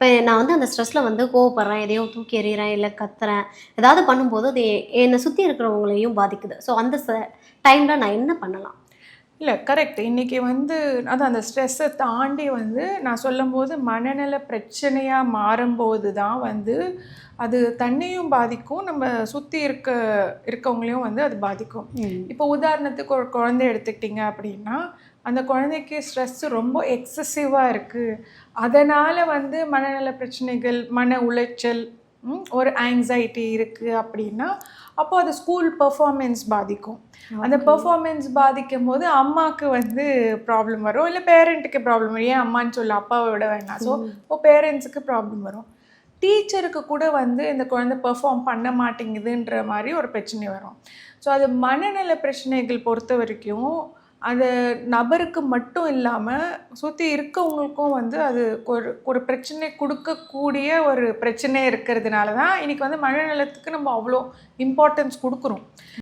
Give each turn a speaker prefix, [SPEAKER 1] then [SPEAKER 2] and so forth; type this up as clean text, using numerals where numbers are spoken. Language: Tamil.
[SPEAKER 1] இப்ப நான் வந்து அந்த ஸ்ட்ரெஸ்ல வந்து கோவப்படுறேன், எதையோ தூக்கி எறியுறேன், இல்ல கத்துறேன். ஏதாவது பண்ணும்போது அது என்ன சுத்தி இருக்கிறவங்களையும் பாதிக்குது. ஸோ அந்த டைம்ல நான் என்ன பண்ணலாம்?
[SPEAKER 2] இல்ல கரெக்ட். இன்னைக்கு வந்து அதான் அந்த ஸ்ட்ரெஸ்ஸ தாண்டி வந்து நான் சொல்லும்போது மனநல பிரச்சனையா மாறும்போது தான் வந்து, அது தன்னையும் பாதிக்கும், நம்ம சுத்தி இருக்கவங்களையும் வந்து அது பாதிக்கும்.
[SPEAKER 1] ம்.
[SPEAKER 2] இப்போ உதாரணத்துக்கு ஒரு குழந்தை எடுத்துக்கிட்டீங்க அப்படின்னா, அந்த குழந்தைக்கு ஸ்ட்ரெஸ் ரொம்ப எக்ஸசிவா இருக்கு. அதனால வந்து மனநல பிரச்சனைகள், மன உளைச்சல், ஒரு ஆங்ஸைட்டி இருக்கு அப்படின்னா, அப்போ அது ஸ்கூல் பெர்ஃபார்மன்ஸ் பாதிக்கும். அந்த
[SPEAKER 1] ஓகே.
[SPEAKER 2] பெர்ஃபார்மன்ஸ் பாதிக்கும்போது அம்மாக்கு வந்து ப்ராப்ளம் வரும். இல்ல பேரண்ட்டுக்கு ப்ராப்ளம் வரும். ஏன் அம்மான்னு சொல்லு, அப்பாவ விட வேணாம். ஸோ,
[SPEAKER 1] ம்.
[SPEAKER 2] இப்போ பேரண்ட்ஸுக்கு ப்ராப்ளம் வரும். டீச்சருக்கு கூட வந்து இந்த குழந்தை பெர்ஃபார்ம் பண்ண மாட்டேங்குதுன்ற மாரி ஒரு பிரச்சனை வரும். ஸோ, அது மனநல பிரச்சனைகள் பொறுத்தவரைக்கும், அது நபருக்கு மட்டும் இல்லாம, சுத்தி இருக்கவங்களுக்கும் வந்து அது ஒரு ஒரு பிரச்சனை குடுக்கக்கூடிய ஒரு பிரச்சனை இருக்கிறதுனால தான், இன்னைக்கு வந்து மனநலத்துக்கு நம்ம அவ்ளோ இம்பார்ட்டன்ஸ் குடுக்குறோம்.